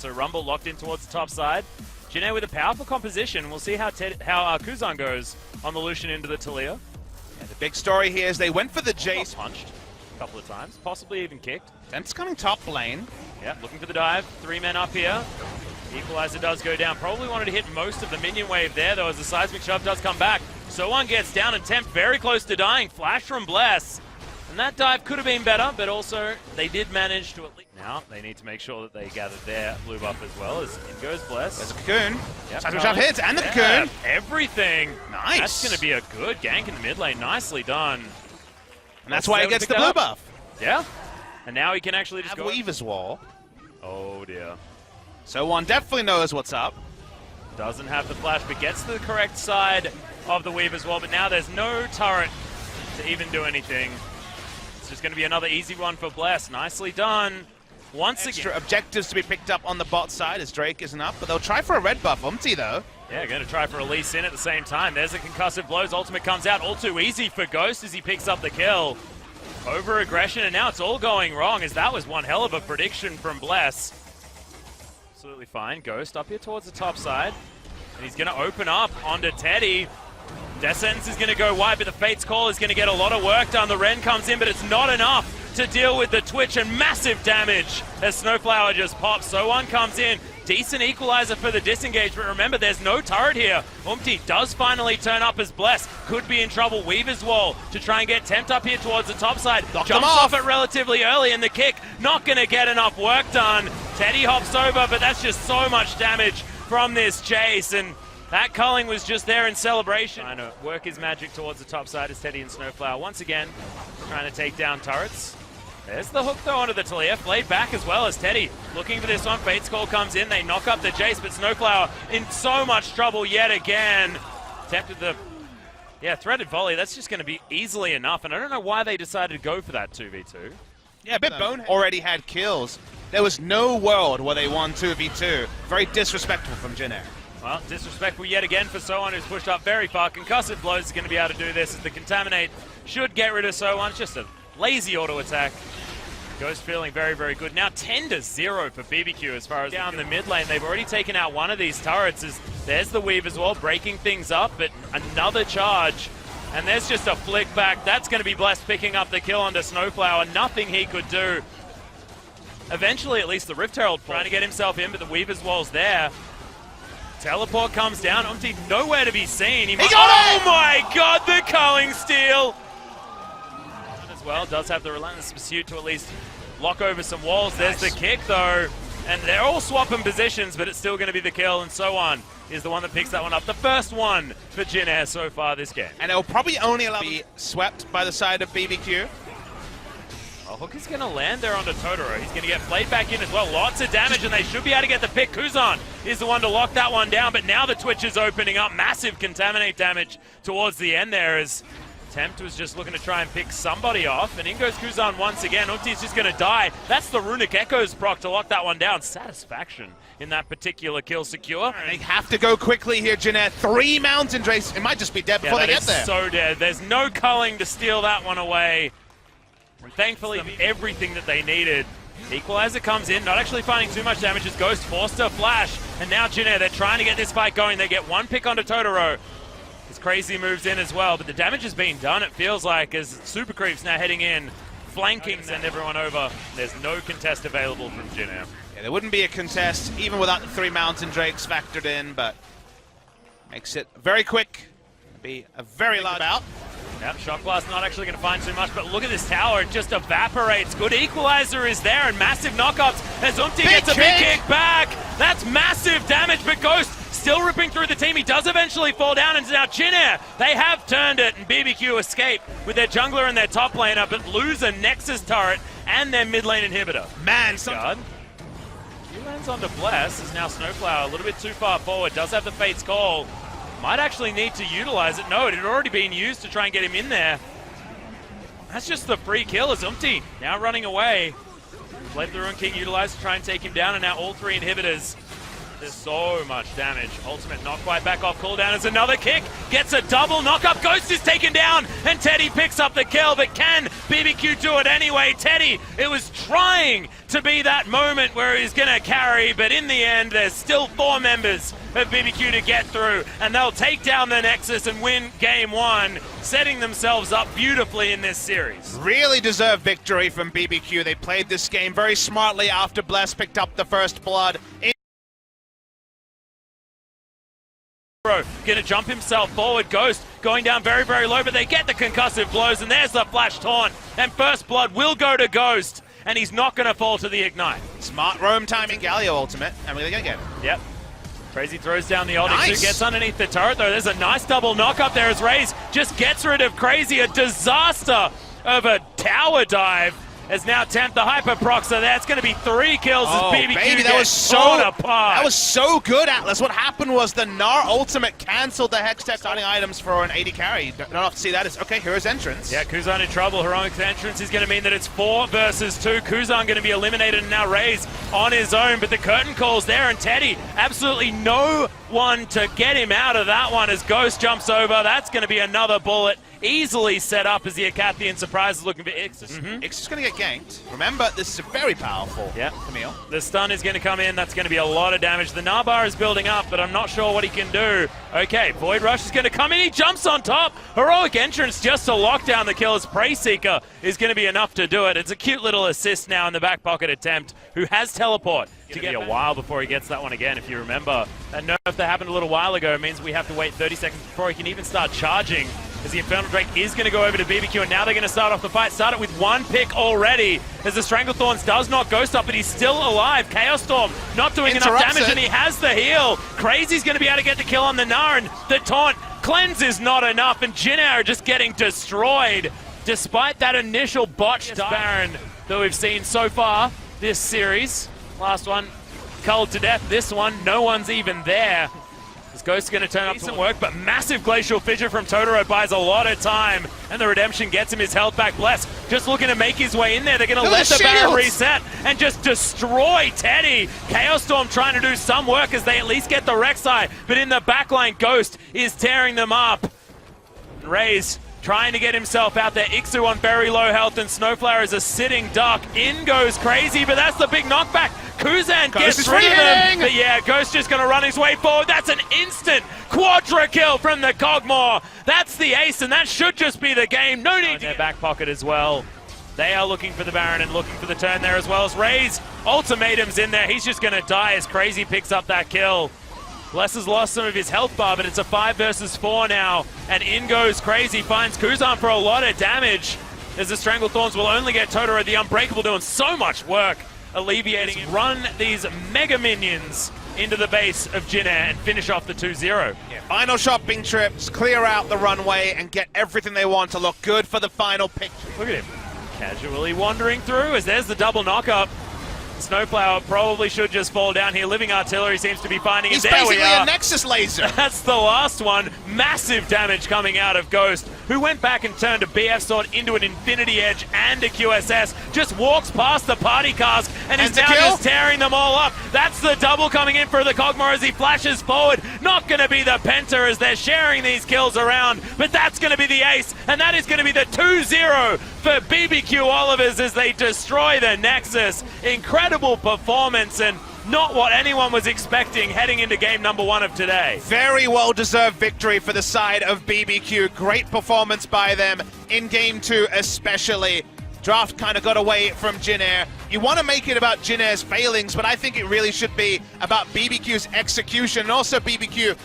So Rumble locked in towards the top side. Jin with a powerful composition. We'll see how Kuzan goes on the Lucian into the Talia. Yeah, the big story here is they went for the Jace. Punched a couple of times, possibly even kicked. Temp's coming top lane. Yeah, looking for the dive. 3 men up here. Equalizer does go down. Probably wanted to hit most of the minion wave there, though, as the seismic shove does come back. So1 gets down, and Temp very close to dying. Flash from Bless. And that dive could have been better, but also they did manage to at least... Now, they need to make sure that they gather their blue buff as well, as in goes Bless. There's a cocoon. Yep, Seismic shove hits, and the cocoon. Everything. Nice. That's going to be a good gank in the mid lane. Nicely done. And that's why he gets the blue buff. Yeah. And now he can actually just go... Weaver's Wall. Oh, dear. So1 definitely knows what's up. Doesn't have the flash, but gets to the correct side of the Weaver's Wall. But now there's no turret to even do anything. It's just going to be another easy one for Bless. Nicely done. Once Extra again. objectives to be picked up on the bot side as Drake isn't up, but they'll try for a red buff. Though. Yeah, going to try for a Lee Sin at the same time. There's a concussive blows. Ultimate comes out. All too easy for Ghost as he picks up the kill. Over aggression, and now it's all going wrong, as that was one hell of a prediction from Bless. Absolutely fine. Ghost up here towards the top side. And he's going to open up onto Teddy. Death Sentence is going to go wide, but the Fate's Call is going to get a lot of work done. The Ren comes in, but it's not enough to deal with the Twitch, and massive damage as Snowflower just pops. So1 comes in. Decent equalizer for the disengage, but remember, there's no turret here. does finally turn up as Bless. Could be in trouble. Weaver's Wall to try and get Tempt up here towards the top side. Jumps off it relatively early, and the kick not going to get enough work done. Teddy hops over, but that's just so much damage from this chase, and that culling was just there in celebration. Trying to work his magic towards the top side as Teddy and Snowflower once again trying to take down turrets. There's the hook though onto the Talia, played back as well as Teddy. Looking for this one, Fate's Call comes in, they knock up the Jace, but Snowflower in so much trouble yet again. Tempted the, threaded volley, that's just going to be easily enough, and I don't know why they decided to go for that 2v2. Yeah, a bit bonehead. Already had kills. There was no world where they won 2v2. Very disrespectful from Jin. Well, disrespectful yet again for So1, who's pushed up very far. Concussive blows is going to be able to do this, as the Contaminate should get rid of So1. It's just a lazy auto attack. Ghost feeling very, very good. Now 10-0 for BBQ as far as down the mid lane. They've already taken out one of these turrets. There's the Weave as well, breaking things up, but another charge. And there's just a flick back. That's going to be Blessed picking up the kill onto Snowflower. Nothing he could do. Eventually, at least the Rift Herald trying to get himself in, but the Weaver's Wall's there. Teleport comes down. Nowhere to be seen. He got it! Oh my god, the culling steal! As well, does have the Relentless Pursuit to at least lock over some walls. There's the kick though, and they're all swapping positions, but it's still going to be the kill, and So1 is the one that picks that one up. The first one for Jin so far this game. And it'll probably only allow be swept by the side of BBQ. Oh, Hook is going to land there onto Totoro. He's going to get played back in as well. Lots of damage, and they should be able to get the pick. Kuzan is the one to lock that one down, but now the Twitch is opening up. Massive Contaminate damage towards the end there as Tempt was just looking to try and pick somebody off, and in goes Kuzan once again. Umti's just going to die. That's the Runic Echoes proc to lock that one down. Satisfaction in that particular kill secure. They have to go quickly here, Jin. 3 Mountain Drakes. It might just be dead before they get there. So dead. There's no culling to steal that one away. And thankfully, everything that they needed. Equalizer comes in, not actually finding too much damage as Ghost forced to flash. And now Jin, they're trying to get this fight going. They get one pick onto Totoro. As Crazy moves in as well, but the damage is being done, it feels like, as Super Creep's now heading in, flanking, send everyone over. There's no contest available from Jin. Yeah, there wouldn't be a contest, even without the 3 Mountain Drakes factored in, but makes it very quick. Be a very large bout. Yep, Shock Blast not actually going to find too much, but look at this tower, it just evaporates. Good equalizer is there, and massive knockups as Umti gets a big kick back. That's massive damage, but Ghost still ripping through the team. He does eventually fall down, and now Jin, they have turned it, and BBQ escape with their jungler and their top laner, but lose a Nexus turret and their mid lane inhibitor. Man, He lands onto Bless, is now Snowflower a little bit too far forward, does have the Fate's Call. Might actually need to utilize it. No, it had already been used to try and get him in there. That's just the free kill as Umti now running away. Let the Rune King utilize to try and take him down, and now all 3 inhibitors There's so much damage. Ultimate not quite back off cooldown as another kick. Gets a double knock-up. Ghost is taken down, and Teddy picks up the kill, but can BBQ do it anyway? Teddy, it was trying to be that moment where he's going to carry, but in the end, there's still 4 members of BBQ to get through, and they'll take down the Nexus and win game 1, setting themselves up beautifully in this series. Really deserved victory from BBQ. They played this game very smartly after Bless picked up the first blood. Gonna jump himself forward. Ghost going down very, very low, but they get the concussive blows, and there's the flash taunt, and first blood will go to Ghost, and he's not gonna fall to the ignite. Smart roam timing, Galio ultimate, and we're gonna get it. Yep. Crazy throws down the Onyx, nice. Who gets underneath the turret, though. There's a nice double knock up there as Raze just gets rid of Crazy. A disaster of a tower dive. As now 10th, the hyper proc, so that's going to be 3 kills as BBQ baby, gets torn apart. That was so good, Atlas. What happened was the Gnar ultimate cancelled the Hextech starting items for an 80 carry. Don't have to see that. It's okay, here's entrance. Yeah, Kuzan in trouble. Heroic's entrance is going to mean that it's 4 versus 2. Kuzan going to be eliminated, and now Raze on his own, but the curtain call's there, and Teddy, absolutely no one to get him out of that one as Ghost jumps over. That's going to be another bullet. Easily set up as the Acathian surprise is looking for Ixis. Ixis is going to get ganked. Remember, this is a very powerful Camille. The stun is going to come in. That's going to be a lot of damage. The Narbar is building up, but I'm not sure what he can do. Okay, Void Rush is going to come in. He jumps on top. Heroic entrance just to lock down the kill as Prey Seeker is going to be enough to do it. It's a cute little assist now in the back pocket attempt, who has teleport. It's going to be a while before he gets that one again, if you remember. That nerf that happened a little while ago means we have to wait 30 seconds before he can even start charging, as the Infernal Drake is going to go over to BBQ, and now they're going to start off the fight. Start it with 1 pick already, as the Stranglethorns does knock Ghost up, but he's still alive. Chaos Storm not doing enough damage, and he has the heal. Crazy's going to be able to get the kill on the Gnar, and the taunt. Cleanse is not enough, and Jin Air just getting destroyed, despite that initial botched Baron that we've seen so far this series. Last one, culled to death. This one, no one's even there. This Ghost's going to turn up some work, but massive Glacial Fissure from Totoro buys a lot of time, and the Redemption gets him his health back. Bless just looking to make his way in there. They're going to let the Baron reset and just destroy Teddy. Chaos Storm trying to do some work as they at least get the Rek'Sai, but in the backline, Ghost is tearing them up. Raze trying to get himself out there. Ixu on very low health, and Snowflower is a sitting duck. In goes Crazy, but that's the big knockback. Kuzan gets rid of them, but yeah, Ghost just going to run his way forward. That's an instant quadra kill from the Cogmore. That's the ace, and that should just be the game. No need to their back pocket as well. They are looking for the Baron and looking for the turn there as well as Raze. Ultimatum's in there. He's just going to die as Crazy picks up that kill. Bless has lost some of his health bar, but it's a 5 versus 4 now. And in goes Crazy, finds Kuzan for a lot of damage, as the Stranglethorns will only get Totoro the Unbreakable doing so much work, alleviating it. Run these mega minions into the base of Jin Air and finish off the 2-0. Yeah, final shopping trips, clear out the runway, and get everything they want to look good for the final picture. Look at him, casually wandering through, as there's the double knock-up. Snowflower probably should just fall down here. Living Artillery seems to be finding it. There we are. He's basically a Nexus laser. That's the last one. Massive damage coming out of Ghost, who went back and turned a BF Sword into an Infinity Edge and a QSS. Just walks past the party cask and is now just tearing them all up. That's the double coming in for the Cogmore as he flashes forward. Not going to be the Penta as they're sharing these kills around, but that's going to be the ace, and that is going to be the 2-0 for BBQ Olivers as they destroy the Nexus. Incredible performance, and not what anyone was expecting heading into game number 1 of today. Very well-deserved victory for the side of BBQ. Great performance by them in game 2 especially. Draft kind of got away from Jin Air. You want to make it about Jin Air's failings, but I think it really should be about BBQ's execution, and also BBQ